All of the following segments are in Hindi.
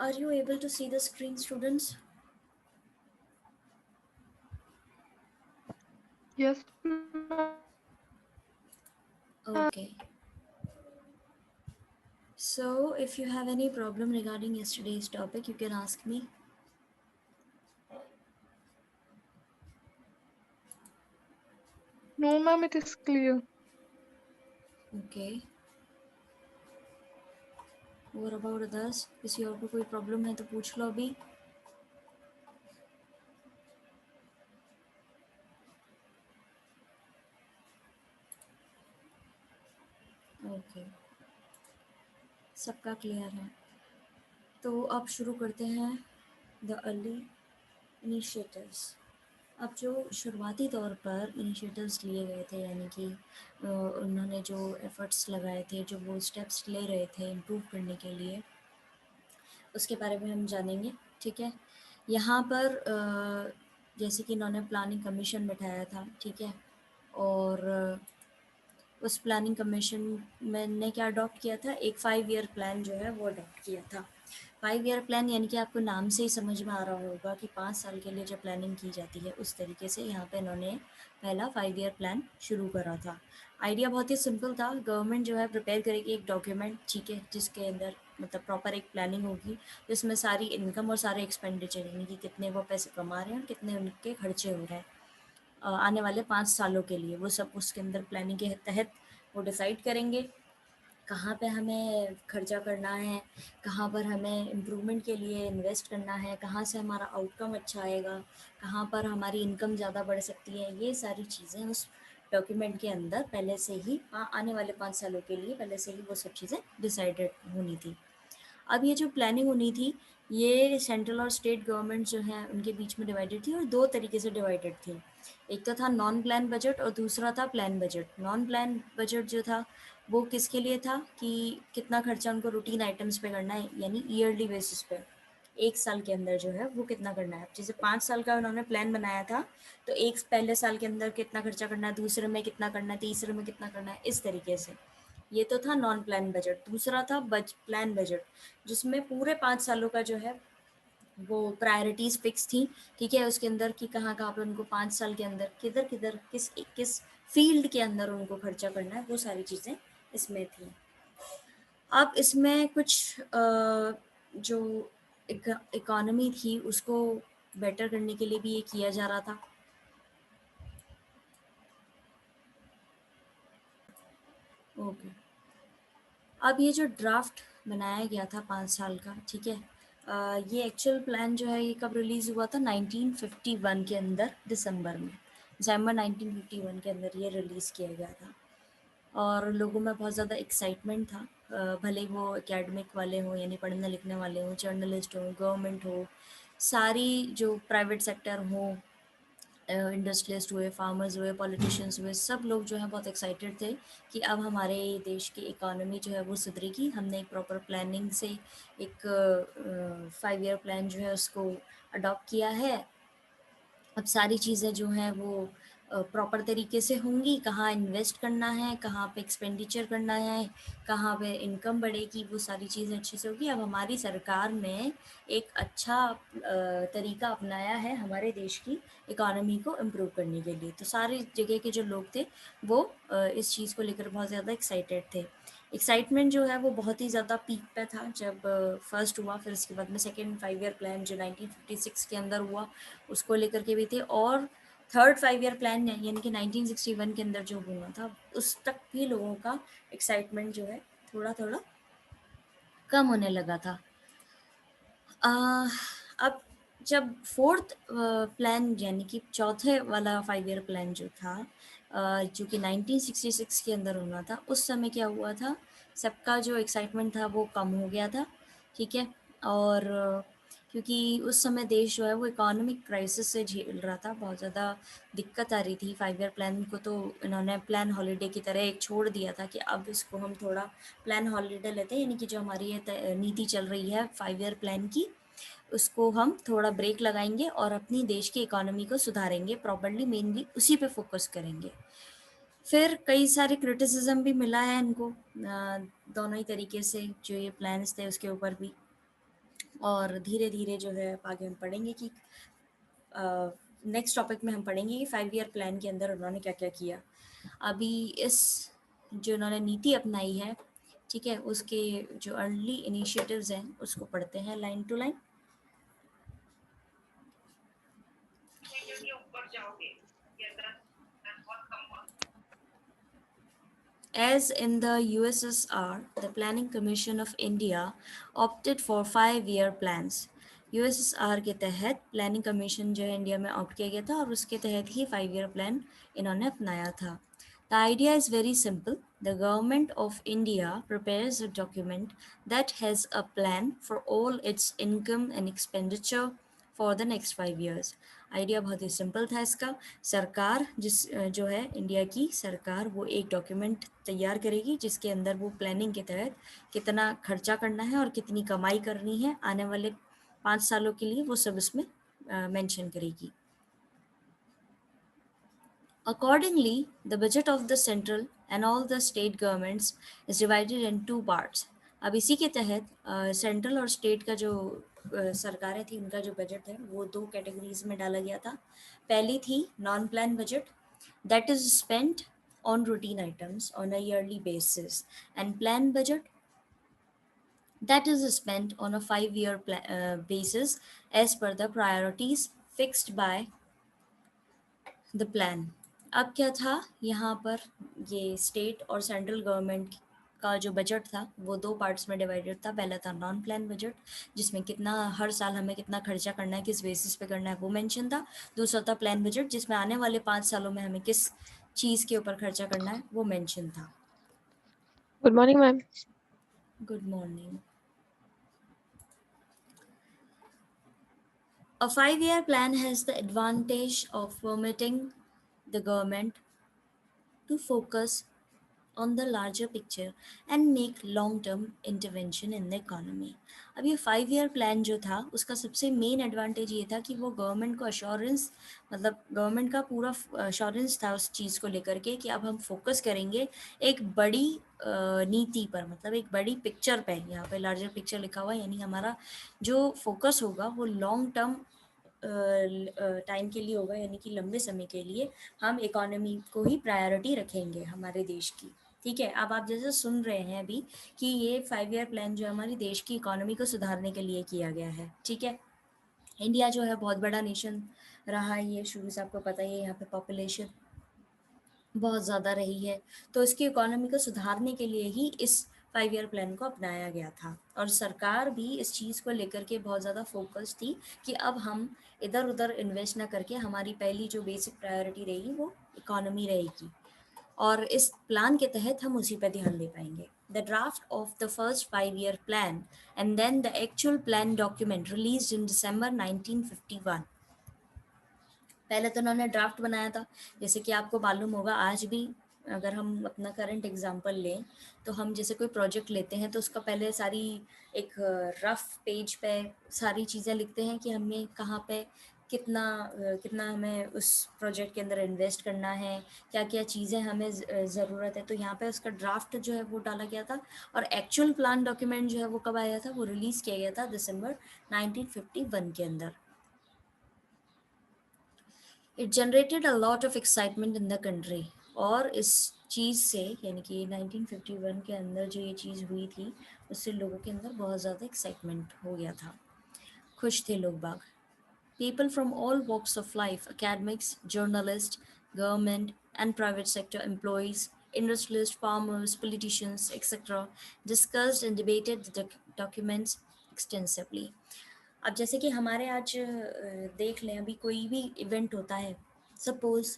Are you able to see the screen, students? Yes, ma'am. Okay. So, if you have any problem regarding yesterday's topic, you can ask me. No, ma'am, it is clear. Okay. What about others? किसी और को कोई प्रॉब्लम है तो पूछ लो अभी. ओके, सबका क्लियर है. तो अब शुरू करते हैं द अर्ली इनिशिएटिव्स. अब जो शुरुआती तौर पर इनिशिएटिव्स लिए गए थे, यानी कि उन्होंने जो एफर्ट्स लगाए थे, जो वो स्टेप्स ले रहे थे इम्प्रूव करने के लिए, उसके बारे में हम जानेंगे. ठीक है. यहाँ पर जैसे कि इन्होंने प्लानिंग कमीशन बिठाया था. ठीक है. और उस प्लानिंग कमीशन में ने क्या अडॉप्ट किया था, एक 5 ईयर प्लान जो है वो अडॉप्ट किया था. 5 ईयर प्लान यानी कि आपको नाम से ही समझ में आ रहा होगा कि 5 साल के लिए जब प्लानिंग की जाती है, उस तरीके से यहाँ पे इन्होंने पहला 5 ईयर प्लान शुरू करा था. आइडिया बहुत ही सिंपल था. गवर्नमेंट जो है प्रिपेयर करेगी एक डॉक्यूमेंट, ठीक है, जिसके अंदर मतलब प्रॉपर एक प्लानिंग होगी, जिसमें सारी इनकम और सारे एक्सपेंडिचर, यानी कि कितने वो पैसे कमा रहे हैं और कितने उनके खर्चे हो रहे हैं आने वाले 5 सालों के लिए, वो सब उसके अंदर प्लानिंग के तहत वो डिसाइड करेंगे कहाँ पे हमें खर्चा करना है, कहाँ पर हमें इम्प्रूवमेंट के लिए इन्वेस्ट करना है, कहाँ से हमारा आउटकम अच्छा आएगा, कहाँ पर हमारी इनकम ज़्यादा बढ़ सकती है. ये सारी चीज़ें उस डॉक्यूमेंट के अंदर पहले से ही आने वाले 5 सालों के लिए पहले से ही वो सब चीज़ें डिसाइडेड होनी थी. अब ये जो प्लानिंग होनी थी, ये सेंट्रल और स्टेट गवर्नमेंट जो हैं उनके बीच में डिवाइडेड थी, और 2 तरीके से डिवाइडेड थी. एक तो था नॉन प्लान बजट और दूसरा था plan budget. Non plan budget जो था वो किसके लिए था कि कितना खर्चा उनको रूटीन आइटम्स पे करना है, यानी ईयरली बेसिस पे, एक साल के अंदर जो है वो कितना करना है. जैसे 5 साल का उन्होंने प्लान बनाया था, तो एक पहले साल के अंदर कितना खर्चा करना है, दूसरे में कितना करना है, तीसरे में कितना करना है, इस तरीके से. ये तो था नॉन प्लान बजट. दूसरा था प्लान बजट, जिसमें पूरे 5 सालों का जो है वो प्रायोरिटीज़ फिक्स थी. ठीक है. उसके अंदर कि कहाँ कहाँ पे उनको 5 साल के अंदर किधर किधर किस किस फील्ड के अंदर उनको खर्चा करना है, वो सारी चीज़ें इसमें थी. अब इसमें कुछ जो इकोनॉमी थी उसको बेटर करने के लिए भी ये किया जा रहा था. ओके. अब ये जो ड्राफ्ट बनाया गया था 5 साल का, ठीक है, ये एक्चुअल प्लान जो है ये कब रिलीज़ हुआ था, 1951 के अंदर, दिसंबर 1951 के अंदर ये रिलीज़ किया गया था. और लोगों में बहुत ज़्यादा एक्साइटमेंट था. भले ही वो एकेडमिक वाले हों, यानी पढ़ने लिखने वाले हों, जर्नलिस्ट हों, गवर्नमेंट हो, सारी जो प्राइवेट सेक्टर हो, इंडस्ट्रियलिस्ट हुए, फार्मर्स हुए, पॉलिटिशियंस हुए, सब लोग जो हैं बहुत एक्साइटेड थे कि अब हमारे देश की इकोनॉमी जो है वो सुधरेगी. हमने एक प्रॉपर प्लानिंग से एक 5 ईयर प्लान जो है उसको अडॉप्ट किया है. अब सारी चीज़ें जो हैं वो प्रॉपर तरीके से होंगी. कहाँ इन्वेस्ट करना है, कहाँ पे एक्सपेंडिचर करना है, कहाँ पे इनकम बढ़ेगी, वो सारी चीज़ें अच्छे से होगी. अब हमारी सरकार ने एक अच्छा तरीका अपनाया है हमारे देश की इकोनॉमी को इम्प्रूव करने के लिए. तो सारी जगह के जो लोग थे वो इस चीज़ को लेकर बहुत ज़्यादा एक्साइटेड थे. एक्साइटमेंट जो है वो बहुत ही ज़्यादा पीक पे था जब फर्स्ट हुआ. फिर उसके बाद में सेकेंड 5 ईयर प्लान जो 1956 के अंदर हुआ, उसको लेकर के भी थे. और थर्ड 5 ईयर प्लान यानी कि 1961 के अंदर जो हुआ था, उस तक भी लोगों का एक्साइटमेंट जो है थोड़ा थोड़ा कम होने लगा था. अब जब फोर्थ प्लान यानी कि चौथे वाला 5 ईयर प्लान जो था, जो कि 1966 के अंदर होना था, उस समय क्या हुआ था, सबका जो एक्साइटमेंट था वो कम हो गया था. ठीक है. और क्योंकि उस समय देश जो है वो इकोनॉमिक क्राइसिस से झेल रहा था, बहुत ज़्यादा दिक्कत आ रही थी. 5 ईयर प्लान को तो इन्होंने प्लान हॉलीडे की तरह एक छोड़ दिया था कि अब इसको हम थोड़ा प्लान हॉलीडे लेते हैं, यानी कि जो हमारी ये नीति चल रही है 5 ईयर प्लान की, उसको हम थोड़ा ब्रेक लगाएंगे और अपनी देश की इकोनॉमी को सुधारेंगे प्रॉपर्ली, मेनली उसी पे फोकस करेंगे. फिर कई सारे क्रिटिसिज्म भी मिला है इनको दोनों ही तरीके से, जो ये प्लान्स थे उसके ऊपर भी. और धीरे धीरे जो है आगे हम पढ़ेंगे कि नेक्स्ट टॉपिक में हम पढ़ेंगे कि 5 ईयर प्लान के अंदर उन्होंने क्या क्या किया। अभी इस जो उन्होंने नीति अपनाई है, ठीक है, उसके जो अर्ली इनिशिएटिव्स हैं उसको पढ़ते हैं line to line. As in the USSR, the Planning Commission of India opted for 5 year plans. USSR के तहत प्लानिंग कमीशन जो है इंडिया में ऑप्ट किया गया था और उसके तहत ही 5 ईयर प्लान इन्होंने अपनाया था। The idea is very simple. The government of India prepares a document that has a plan for all its income and expenditure for the next 5 years. Idea बहुत ही सिंपल था इसका। सरकार जो है इंडिया की सरकार वो एक डॉक्यूमेंट तैयार करेगी जिसके अंदर वो प्लानिंग के तहत कितना खर्चा करना है और कितनी कमाई करनी है आने वाले 5 सालों के लिए, वो सब इसमें मेंशन करेगी। Accordingly, the budget of the central and all the state governments is divided in two parts. अब इसी के तहत सेंट्रल और स्टेट का जो सरकारें थी उनका जो बजट है वो दो कैटेगरीज में डाला गया था। पहली थी non plan budget, that is spent on routine items on a yearly basis, and plan budget that is spent on a 5 year basis as per the priorities fixed by the plan. अब क्या था यहाँ पर, ये स्टेट और सेंट्रल गवर्नमेंट का जो बजट था वो दो पार्ट्स में डिवाइडेड था। पहला था नॉन प्लान बजट जिसमें कितना हर साल हमें कितना खर्चा करना है, किस बेसिस पे करना है वो मेंशन था। दूसरा था प्लान बजट जिसमें आने वाले 5 सालों में हमें किस चीज़ के ऊपर खर्चा करना है वो मेंशन था। Good morning, ma'am. Good morning. A 5 year plan has the advantage of permitting the government to focus on the larger picture and make long term intervention in the economy। अब ये 5 ईयर प्लान जो था उसका सबसे मेन एडवांटेज ये था कि वो गवर्नमेंट को अश्योरेंस, मतलब गवर्नमेंट का पूरा अश्योरेंस था उस चीज़ को लेकर के कि अब हम फोकस करेंगे एक बड़ी नीति पर, मतलब एक बड़ी पिक्चर पे। यहाँ पे लार्जर पिक्चर लिखा हुआ है, यानी हमारा जो फोकस होगा वो लॉन्ग टर्म टाइम के लिए होगा, यानी कि लंबे समय के लिए हम इकोनॉमी को ही प्रायोरिटी रखेंगे हमारे देश की। ठीक है, अब आप जैसे सुन रहे हैं अभी कि ये 5 ईयर प्लान जो है हमारे देश की इकोनॉमी को सुधारने के लिए किया गया है। ठीक है, इंडिया जो है बहुत बड़ा नेशन रहा है, ये शुरू से आपको पता ही है, यहाँ पे पॉपुलेशन बहुत ज़्यादा रही है, तो इसकी इकोनॉमी को सुधारने के लिए ही इस 5 ईयर प्लान को अपनाया गया था। और सरकार भी इस चीज़ को लेकर के बहुत ज़्यादा फोकस थी कि अब हम इधर उधर इन्वेस्ट ना करके हमारी पहली जो बेसिक प्रायोरिटी रहेगी वो इकोनॉमी रहेगी, और इस प्लान के तहत हम उसी पर ध्यान दे पाएंगे। The draft of the first 5 year plan and then the actual plan document release in December 1951। पहले तो उन्होंने ड्राफ्ट बनाया था, जैसे कि आपको मालूम होगा आज भी अगर हम अपना करंट एग्जांपल लें तो हम जैसे कोई प्रोजेक्ट लेते हैं तो उसका पहले सारी एक रफ पेज पे सारी चीज़ें लिखते हैं कि हमें कहाँ पे कितना हमें उस प्रोजेक्ट के अंदर इन्वेस्ट करना है, क्या क्या चीज़ें हमें ज़रूरत है। तो यहाँ पे उसका ड्राफ्ट जो है वो डाला गया था, और एक्चुअल प्लान डॉक्यूमेंट जो है वो कब आया था, वो रिलीज़ किया गया था दिसंबर 1951 के अंदर। It generated a lot of excitement in the country, और इस चीज़ से यानी कि 1951 के अंदर जो ये चीज़ हुई थी उससे लोगों के अंदर बहुत ज़्यादा एक्साइटमेंट हो गया था, खुश थे लोग बाग। People from all walks of life, academics, journalists, government and private sector employees, industrialists, farmers, politicians, etc., discussed and debated the documents extensively। अब जैसे कि हमारे आज देख लें, अभी कोई भी इवेंट होता है, सपोज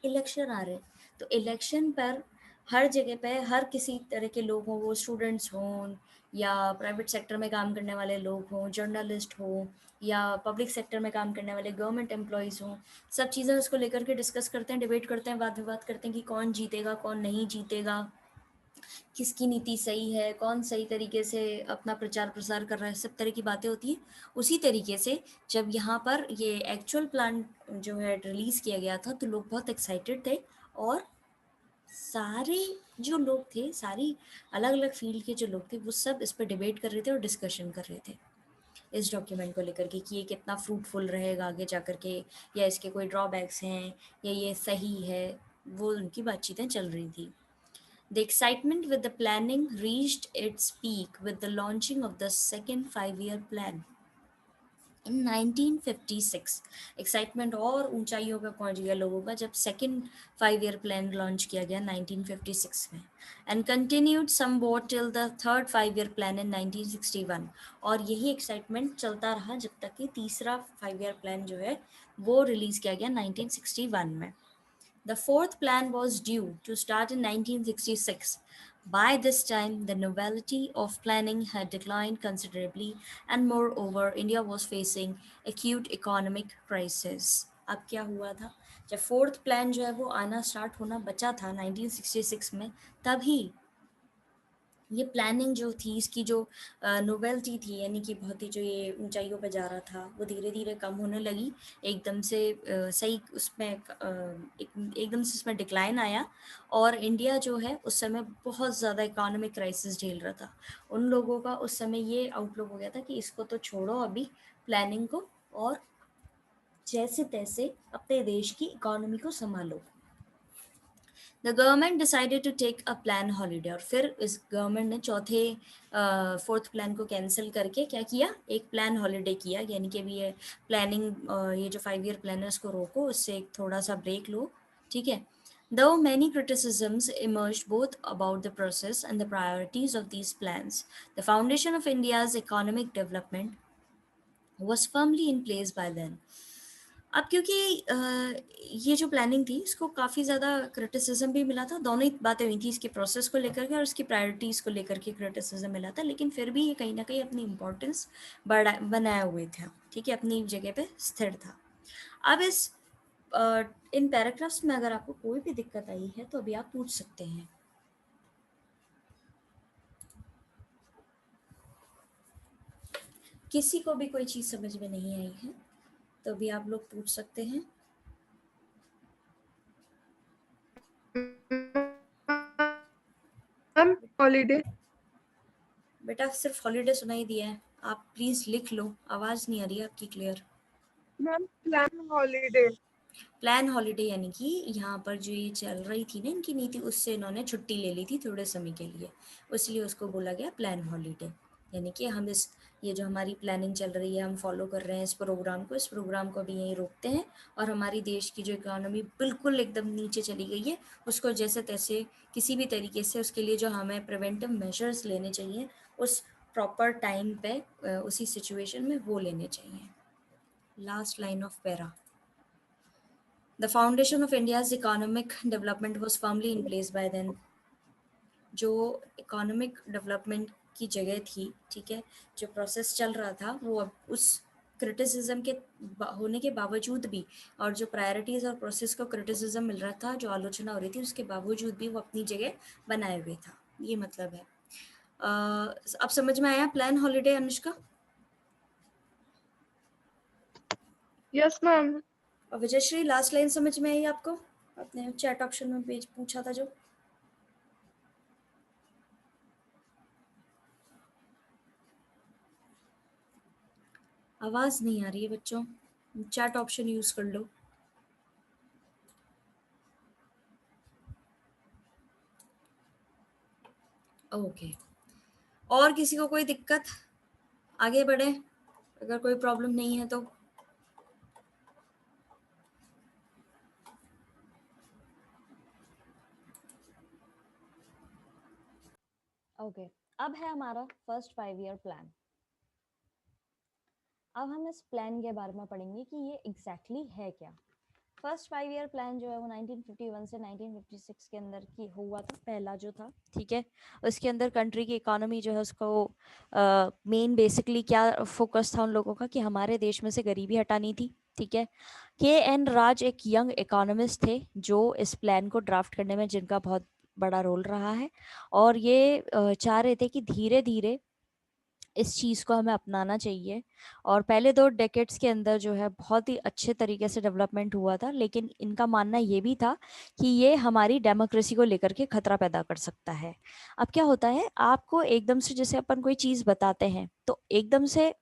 इलेक्शन आ रहे हैं, तो इलेक्शन पर हर जगह पे हर किसी तरह के लोग हों, वो स्टूडेंट्स हों या प्राइवेट सेक्टर में काम करने वाले लोग हों, जर्नलिस्ट हों या पब्लिक सेक्टर में काम करने वाले गवर्नमेंट एम्प्लॉयज़ हों, सब चीज़ें उसको लेकर के डिस्कस करते हैं, डिबेट करते हैं, वाद विवाद करते हैं कि कौन जीतेगा कौन नहीं जीतेगा, किसकी नीति सही है, कौन सही तरीके से अपना प्रचार प्रसार कर रहा है, सब तरह की बातें होती हैं। उसी तरीके से जब यहाँ पर ये एक्चुअल प्लान जो है रिलीज़ किया गया था तो लोग बहुत एक्साइटेड थे और सारे जो लोग थे, सारी अलग अलग फील्ड के जो लोग थे, वो सब इस पर डिबेट कर रहे थे और डिस्कशन कर रहे थे इस डॉक्यूमेंट को लेकर के कि ये कितना फ्रूटफुल रहेगा आगे जा कर के, या इसके कोई ड्रॉबैक्स हैं, या ये सही है। वो उनकी बातचीतें चल रही थी। The excitement with the planning reached its peak with the launching of the second five-year plan. In 1956 excitement और ऊंचाइयों पे पहुंच गया लोगों का जब सेकंड 5 ईयर प्लान लॉन्च किया गया 1956 में, and continued somewhat till the third 5 year plan in 1961। और यही एक्साइटमेंट चलता रहा जब तक कि तीसरा 5 ईयर प्लान जो है वो रिलीज किया गया 1961 में। The fourth plan was due to start in 1966. By this time, the novelty of planning had declined considerably, and moreover, India was facing acute economic crisis. अब क्या हुआ था? जब फोर्थ प्लान जो है वो आना स्टार्ट होना बचा था 1966 में, तभी ये प्लानिंग जो थी, इसकी जो नोवेल्टी थी, यानी कि बहुत ही जो ये ऊंचाइयों पे जा रहा था, वो धीरे धीरे कम होने लगी। एकदम से सही उसमें एकदम से उसमें डिक्लाइन आया, और इंडिया जो है उस समय बहुत ज़्यादा इकोनॉमिक क्राइसिस झेल रहा था। उन लोगों का उस समय ये आउटलुक हो गया था कि इसको तो छोड़ो अभी प्लानिंग को, और जैसे तैसे अपने देश की इकोनॉमी को संभालो। The government decided to take a plan holiday, और फिर इस गवर्नमेंट ने चौथे फोर्थ प्लान को कैंसिल करके क्या किया, एक प्लान हॉलीडे किया, यानी कि अभी ये प्लानिंग ये जो 5 ईयर प्लान है उसको रोको, उससे एक थोड़ा सा ब्रेक लो, ठीक है। Though many criticisms emerged both about the process and the priorities of these plans, the foundation of India's economic development was firmly in place by then. अब क्योंकि ये जो प्लानिंग थी इसको काफ़ी ज़्यादा क्रिटिसिज्म भी मिला था, दोनों ही बातें हुई थी, इसके प्रोसेस को लेकर के और इसकी प्रायोरिटीज़ को लेकर के क्रिटिसिज्म मिला था, लेकिन फिर भी ये कहीं ना कहीं अपनी इम्पोर्टेंस बनाए हुए था, ठीक है, अपनी जगह पे स्थिर था। अब इन पैराग्राफ्स में अगर आपको कोई भी दिक्कत आई है तो अभी आप पूछ सकते हैं। किसी को भी कोई चीज़ समझ में नहीं आई है तो अभी आप लोग पूछ सकते हैं। Ma'am holiday. बेटा सिर्फ हॉलीडे सुनाई दिया है, आप प्लीज़ लिख लो, आवाज़ नहीं आ रही है आपकी clear. Ma'am plan holiday. Plan holiday यानी कि यहाँ पर जो ये चल रही थी ना इनकी नीति, उससे इन्होंने छुट्टी ले ली थी थोड़े समय के लिए, इसलिए उसको बोला गया प्लान हॉलीडे। यानी कि हम ये जो हमारी प्लानिंग चल रही है, हम फॉलो कर रहे हैं इस प्रोग्राम को अभी यहीं रोकते हैं, और हमारी देश की जो इकोनॉमी बिल्कुल एकदम नीचे चली गई है, उसको जैसे तैसे किसी भी तरीके से उसके लिए जो हमें प्रिवेंटिव मेजर्स लेने चाहिए उस प्रॉपर टाइम पे उसी सिचुएशन में वो लेने चाहिए। Last line of para. The foundation of India's economic development was firmly in place by then. जो इकोनॉमिक डेवलपमेंट की जगह थी, ठीक है, जो प्रोसेस चल रहा था वो अब उस क्रिटिसिज्म के होने के बावजूद भी, और जो प्रायोरिटीज़ और प्रोसेस को क्रिटिसिज्म मिल रहा था, जो आलोचना हो रही थी, उसके बावजूद भी वो अपनी जगह बनाए हुए था, ये मतलब है। अब समझ में आया plan holiday Anushka? Yes ma'am. और विजयश्री लास्ट लाइन समझ में आई आपको? आपने चैट ऑप्शन में पेज पूछा था जो। आवाज़ नहीं आ रही है बच्चों, चैट ऑप्शन यूज़ कर लो। ओके, और किसी को कोई दिक्कत? आगे बढ़े अगर कोई प्रॉब्लम नहीं है तो। ओके, अब है हमारा फर्स्ट 5 ईयर प्लान। अब हम इस प्लान के बारे में पढ़ेंगे कि ये एग्जैक्टली है क्या। फर्स्ट 5 ईयर प्लान जो है वो 1951 से 1956 के अंदर की हुआ था, पहला जो था, ठीक है। उसके अंदर कंट्री की इकोनॉमी जो है उसको मेन बेसिकली क्या फोकस था उन लोगों का कि हमारे देश में से गरीबी हटानी थी, ठीक है। के.एन. राज एक यंग इकोनॉमिस्ट थे जो इस प्लान को ड्राफ्ट करने में जिनका बहुत बड़ा रोल रहा है, और ये चाह रहे थे कि धीरे धीरे इस चीज़ को हमें अपनाना चाहिए। और पहले 2 डेकेड्स के अंदर जो है बहुत ही अच्छे तरीके से डेवलपमेंट हुआ था, लेकिन इनका मानना ये भी था कि ये हमारी डेमोक्रेसी को लेकर के खतरा पैदा कर सकता है। अब क्या होता है, आपको एकदम से जैसे अपन कोई चीज़ बताते हैं तो एकदम से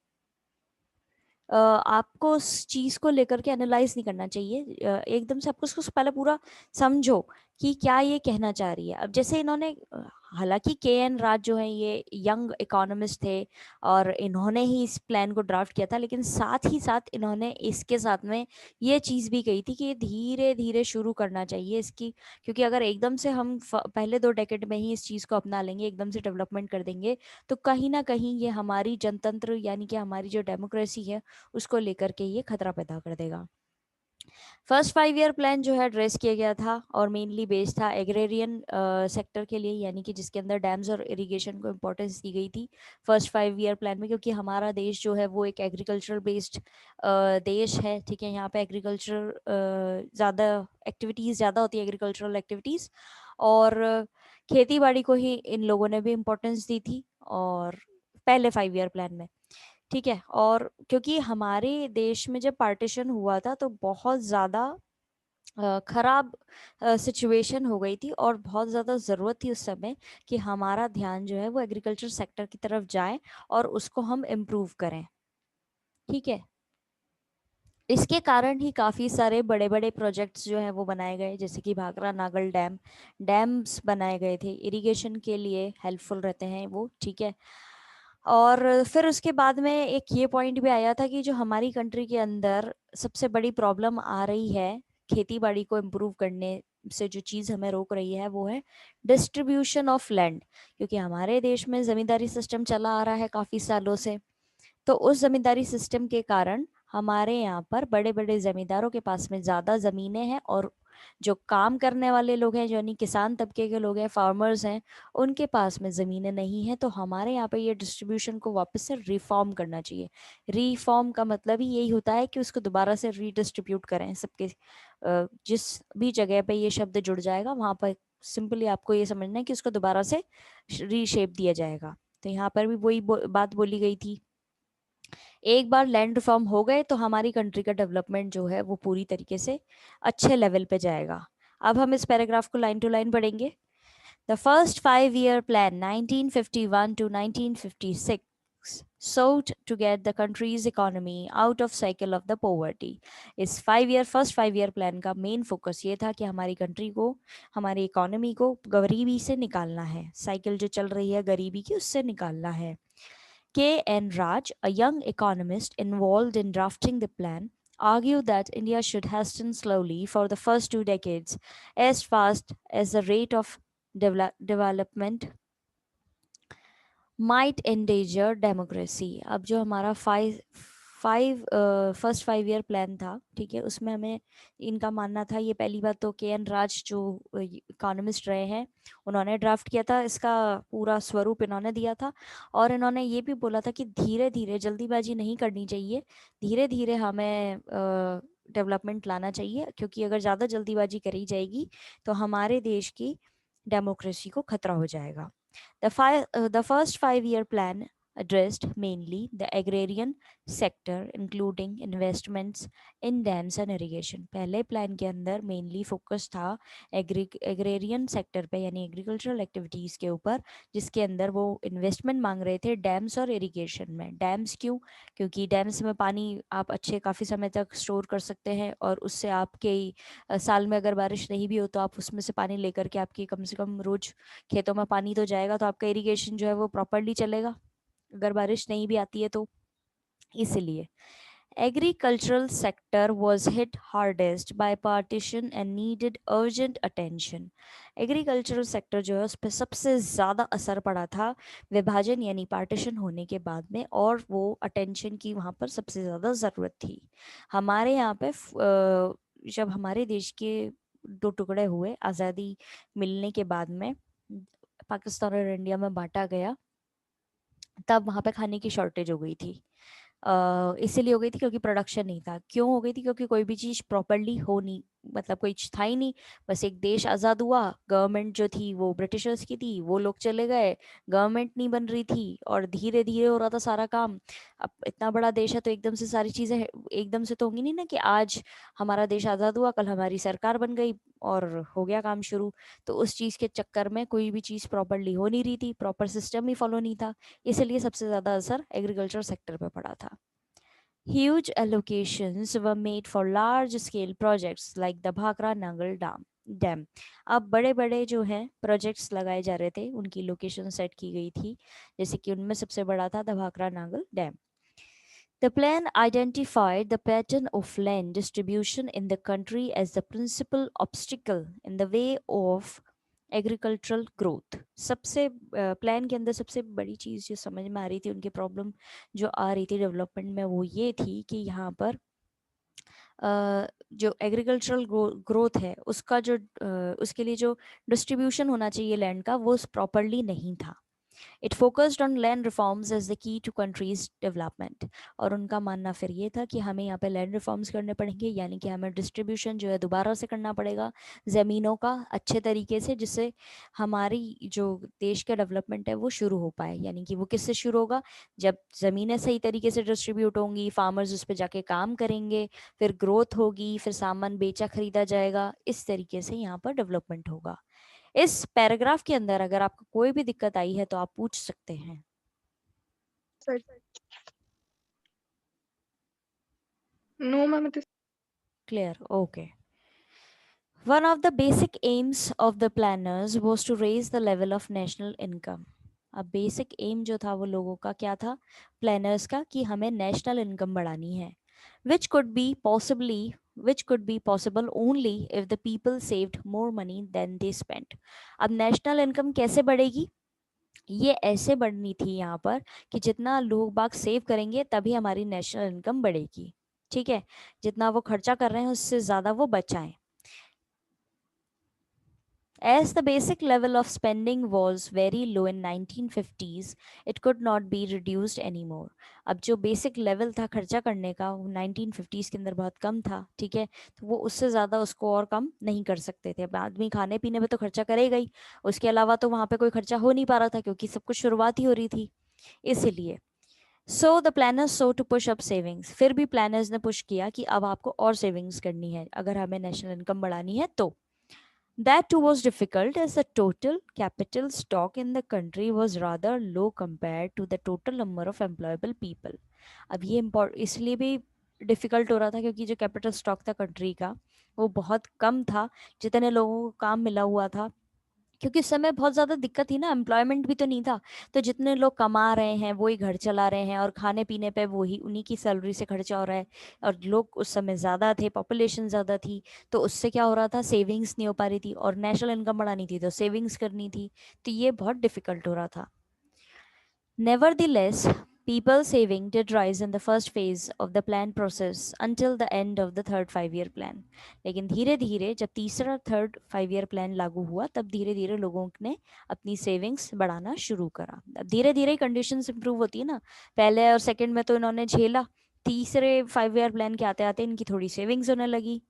आपको उस चीज को लेकर के एनालाइज नहीं करना चाहिए। एकदम से आपको उसको पहले पूरा समझो कि क्या ये कहना चाह रही है। अब जैसे इन्होंने हालांकि के.एन. राज जो है ये यंग इकोनॉमिस्ट थे और इन्होंने ही इस प्लान को ड्राफ्ट किया था, लेकिन साथ ही साथ इन्होंने इसके साथ में ये चीज भी कही थी कि ये धीरे धीरे शुरू करना चाहिए इसकी, क्योंकि अगर एकदम से हम पहले 2 डेकेड में ही इस चीज को अपना लेंगे, एकदम से डेवलपमेंट कर देंगे, तो कहीं ना कहीं ये हमारी जनतंत्र यानी कि हमारी जो डेमोक्रेसी है उसको लेकर के ये खतरा पैदा कर देगा। फर्स्ट 5 ईयर प्लान जो है एड्रेस किया गया था और मेनली बेस्ड था एग्रेरियन सेक्टर के लिए, यानी कि जिसके अंदर डैम्स और इरिगेशन को इम्पोर्टेंस दी गई थी फर्स्ट 5 ईयर प्लान में, क्योंकि हमारा देश जो है वो एक एग्रीकल्चरल बेस्ड देश है। ठीक है, यहाँ पे एग्रीकल्चर ज़्यादा एक्टिविटीज़ ज़्यादा होती है, एग्रीकल्चरल एक्टिविटीज़, और खेती बाड़ी को ही इन लोगों ने भी इम्पोर्टेंस दी थी और पहले 5 ईयर प्लान में। ठीक है, और क्योंकि हमारे देश में जब पार्टीशन हुआ था तो बहुत ज़्यादा खराब सिचुएशन हो गई थी और बहुत ज़्यादा ज़रूरत थी उस समय कि हमारा ध्यान जो है वो एग्रीकल्चर सेक्टर की तरफ जाए और उसको हम इम्प्रूव करें। ठीक है, इसके कारण ही काफ़ी सारे बड़े बड़े प्रोजेक्ट्स जो हैं वो बनाए गए, जैसे कि भाखरा नागल डैम्स बनाए गए थे, इरिगेशन के लिए हेल्पफुल रहते हैं वो। ठीक है, और फिर उसके बाद में एक ये पॉइंट भी आया था कि जो हमारी कंट्री के अंदर सबसे बड़ी प्रॉब्लम आ रही है खेती बाड़ी को इम्प्रूव करने से, जो चीज़ हमें रोक रही है वो है डिस्ट्रीब्यूशन ऑफ लैंड, क्योंकि हमारे देश में ज़मींदारी सिस्टम चला आ रहा है काफ़ी सालों से। तो उस जमींदारी सिस्टम के कारण हमारे यहाँ पर बड़े बड़े जमींदारों के पास में ज़्यादा ज़मीनें हैं और जो काम करने वाले लोग हैं, जो यानी किसान तबके के लोग हैं, फार्मर्स हैं, उनके पास में ज़मीनें नहीं हैं। तो हमारे यहाँ पे ये डिस्ट्रीब्यूशन को वापस से रिफॉर्म करना चाहिए। रिफॉर्म का मतलब ही यही होता है कि उसको दोबारा से रीडिस्ट्रीब्यूट करें सबके, जिस भी जगह पे ये शब्द जुड़ जाएगा वहाँ पर सिंपली आपको ये समझना है कि उसको दोबारा से रीशेप दिया जाएगा। तो यहाँ पर भी वही बात बोली गई थी। एक बार लैंड रिफॉर्म हो गए तो हमारी कंट्री का डेवलपमेंट जो है वो पूरी तरीके से अच्छे लेवल पे जाएगा। अब हम इस पैराग्राफ को लाइन टू लाइन पढ़ेंगे। The first 5 year plan 1951 to 1956 sought to get the country's economy out of cycle of the poverty। इस फर्स्ट 5 ईयर प्लान का मेन फोकस ये था कि हमारी कंट्री को, हमारी इकोनॉमी को गरीबी से निकालना है, साइकिल जो चल रही है गरीबी की उससे निकालना है। K.N. Raj, a young economist involved in drafting the plan, argued that India should hasten slowly for the first 2 decades, as fast as the rate of development might endanger democracy. अब जो हमारा फर्स्ट 5 ईयर प्लान था, ठीक है, उसमें हमें इनका मानना था, ये पहली बात तो के.एन. राज जो इकोनॉमिस्ट रहे हैं उन्होंने ड्राफ्ट किया था, इसका पूरा स्वरूप इन्होंने दिया था। और इन्होंने ये भी बोला था कि धीरे धीरे, जल्दीबाजी नहीं करनी चाहिए, धीरे धीरे हमें डेवलपमेंट लाना चाहिए, क्योंकि अगर ज़्यादा जल्दीबाजी करी जाएगी तो हमारे देश की डेमोक्रेसी को खतरा हो जाएगा। The first 5 year plan addressed mainly the agrarian sector, including investments in dams and irrigation। पहले प्लान के अंदर मेनली फोकस था एग्रेरियन सेक्टर पे, यानी एग्रीकल्चरल एक्टिविटीज़ के ऊपर, जिसके अंदर वो इन्वेस्टमेंट मांग रहे थे डैम्स और इरिगेशन में। डैम्स क्यों? क्योंकि डैम्स में पानी आप अच्छे काफ़ी समय तक स्टोर कर सकते हैं और उससे आपके साल में अगर बारिश नहीं भी हो तो आप उसमें से पानी लेकर के आपकी कम से कम रोज खेतों में पानी तो जाएगा, तो आपका इरिगेशन जो है वो प्रॉपरली चलेगा अगर बारिश नहीं भी आती है तो। इसलिए agricultural sector was hit hardest by partition and needed urgent attention। Agricultural sector जो है उस पर सबसे ज़्यादा असर पड़ा था विभाजन यानी पार्टीशन होने के बाद में, और वो अटेंशन की वहाँ पर सबसे ज़्यादा ज़रूरत थी। हमारे यहाँ पे जब हमारे देश के 2 टुकड़े हुए आज़ादी मिलने के बाद में, पाकिस्तान और इंडिया में बांटा गया, तब वहाँ पे खाने की शॉर्टेज हो गई थी। इसीलिए हो गई थी क्योंकि प्रोडक्शन नहीं था। क्यों हो गई थी? क्योंकि कोई भी चीज़ प्रॉपरली हो नहीं मतलब कोई था ही नहीं। बस एक देश आज़ाद हुआ, गवर्नमेंट जो थी वो ब्रिटिशर्स की थी, वो लोग चले गए, गवर्नमेंट नहीं बन रही थी, और धीरे धीरे हो रहा था सारा काम। अब इतना बड़ा देश है तो एकदम से सारी चीज़ें एकदम से तो होंगी नहीं ना, कि आज हमारा देश आज़ाद हुआ, कल हमारी सरकार बन गई और हो गया काम शुरू। तो उस चीज़ के चक्कर में कोई भी चीज़ प्रॉपरली हो नहीं रही थी, प्रॉपर सिस्टम ही फॉलो नहीं था, इसलिए सबसे ज़्यादा असर एग्रीकल्चर सेक्टर पे पड़ा था। Huge allocations were made for large scale projects like the Bhakra Nangal Dam. अब बड़े बड़े जो हैं प्रोजेक्ट्स लगाए जा रहे थे, उनकी लोकेशन सेट की गई थी, जैसे कि उनमें सबसे बड़ा था the Bhakra Nangal dam. The plan identified the pattern of land distribution in the country as the principal obstacle in the way of agricultural growth. सबसे प्लान के अंदर सबसे बड़ी चीज़ जो समझ में आ रही थी, उनकी प्रॉब्लम जो आ रही थी डेवलपमेंट में, वो ये थी कि यहाँ पर जो एग्रीकल्चरल ग्रोथ है उसका जो उसके लिए जो डिस्ट्रीब्यूशन होना चाहिए लैंड का, वो प्रॉपरली नहीं था। It focused on land reforms as the key to country's development. और उनका मानना फिर ये था कि हमें यहाँ पे लैंड रिफॉर्म्स करने पड़ेंगे, यानी कि हमें डिस्ट्रीब्यूशन जो है दोबारा से करना पड़ेगा ज़मीनों का अच्छे तरीके से, जिससे हमारी जो देश का डेवलपमेंट है वो शुरू हो पाए। यानी कि वो किससे शुरू होगा, जब ज़मीनें सही तरीके से डिस्ट्रीब्यूट होंगी, फार्मर्स उस पर जाके काम करेंगे, फिर ग्रोथ होगी, फिर सामान बेचा खरीदा जाएगा, इस तरीके से यहाँ पर डेवलपमेंट होगा। इस पैराग्राफ के अंदर अगर आपको कोई भी दिक्कत आई है तो आप पूछ सकते हैं। Sir. No, ma'am, it is clear, okay. One of the basic aims of the planners was to raise the level of national income. अब बेसिक एम जो था वो लोगों का क्या था, प्लानर्स का, कि हमें नेशनल इनकम बढ़ानी है, which could be possibly which could be possible only if the people saved more money than they spent। अब नेशनल इनकम कैसे बढ़ेगी, ये ऐसे बढ़नी थी यहाँ पर कि जितना लोग बाग सेव करेंगे तभी हमारी नेशनल इनकम बढ़ेगी। ठीक है, जितना वो खर्चा कर रहे हैं उससे ज़्यादा वो बचाएं। As the basic level of spending was very low in 1950s, it could not be reduced anymore। अब जो बेसिक लेवल था खर्चा करने का वो 1950s के अंदर बहुत कम था, ठीक है, तो वो उससे ज़्यादा उसको और कम नहीं कर सकते थे। अब आदमी खाने पीने में तो खर्चा करेगा ही, उसके अलावा तो वहाँ पे कोई खर्चा हो नहीं पा रहा था क्योंकि सब कुछ शुरुआत ही हो रही थी, इसीलिए। So the planners sought to push up savings. फिर भी प्लानर्स ने पुश किया कि अब आपको और सेविंग्स करनी है अगर हमें नेशनल इनकम बढ़ानी है तो। That too was difficult as the total capital stock in the country was rather low compared to the total number of employable people। अब ये इसलिए भी डिफिकल्ट हो रहा था क्योंकि जो कैपिटल स्टॉक था कंट्री का वो बहुत कम था, जितने लोगों को काम मिला हुआ था, क्योंकि उस समय बहुत ज़्यादा दिक्कत थी ना, एम्प्लॉयमेंट भी तो नहीं था। तो जितने लोग कमा रहे हैं वो ही घर चला रहे हैं, और खाने पीने पे वही उन्हीं की सैलरी से खर्चा हो रहा है, और लोग उस समय ज़्यादा थे, पॉपुलेशन ज़्यादा थी, तो उससे क्या हो रहा था, सेविंग्स नहीं हो पा रही थी, और नेशनल इनकम बढ़ानी थी तो सेविंग्स करनी थी, तो ये बहुत डिफिकल्ट हो रहा था। Nevertheless, people saving did rise in the first phase of the plan process until the end of the third 5 year plan। लेकिन धीरे धीरे जब तीसरा थर्ड 5 year प्लान लागू हुआ तब धीरे धीरे लोगों ने अपनी सेविंग्स बढ़ाना शुरू करा। अब धीरे धीरे कंडीशंस इंप्रूव होती है ना, पहले और सेकंड में तो इन्होंने झेला, तीसरे 5 year प्लान के आते आते इनकी थोड़ी सेविंग्स होने लगी।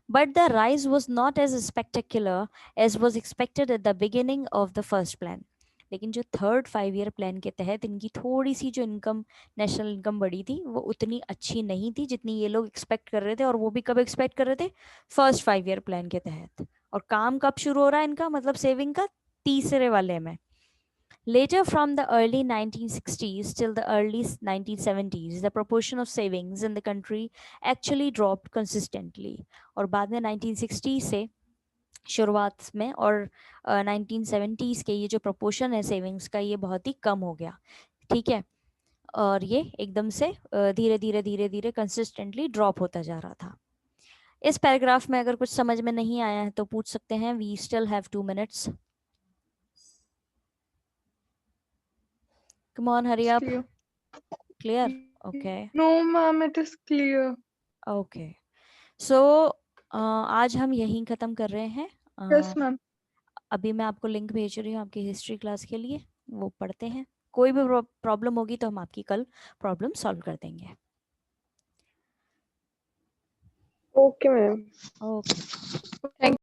But the rise was not as spectacular as was expected at the beginning of the first plan। लेकिन जो थर्ड 5 year प्लान के तहत इनकी थोड़ी सी जो इनकम, नेशनल इनकम बढ़ी थी, वो उतनी अच्छी नहीं थी जितनी ये लोग एक्सपेक्ट कर रहे थे, और वो भी कब एक्सपेक्ट कर रहे थे, फर्स्ट 5 year प्लान के तहत। और काम कब शुरू हो रहा है इनका, मतलब सेविंग का, तीसरे वाले में। Later, from the early 1960s till the early 1970s, the proportion of savings in the country actually dropped consistently। और बाद में 1960 से शुरुआत में और 1970s के ये जो प्रोपोर्शन है सेविंग्स का, ये बहुत ही कम हो गया, ठीक है, और ये एकदम से धीरे धीरे धीरे धीरे कंसिस्टेंटली ड्रॉप होता जा रहा था। इस पैराग्राफ में अगर कुछ समझ में नहीं आया है तो पूछ सकते हैं। We still have 2 minutes। Come on, hurry up. clear. Clear, okay No, ma'am, it is clear. Okay. So आज हम यहीं ख़त्म कर रहे हैं। Yes, ma'am. अभी मैं आपको लिंक भेज रही हूँ आपकी हिस्ट्री क्लास के लिए, वो पढ़ते हैं। कोई भी प्रॉब्लम होगी तो हम आपकी कल प्रॉब्लम सॉल्व कर देंगे। Okay, ma'am. Okay. Thank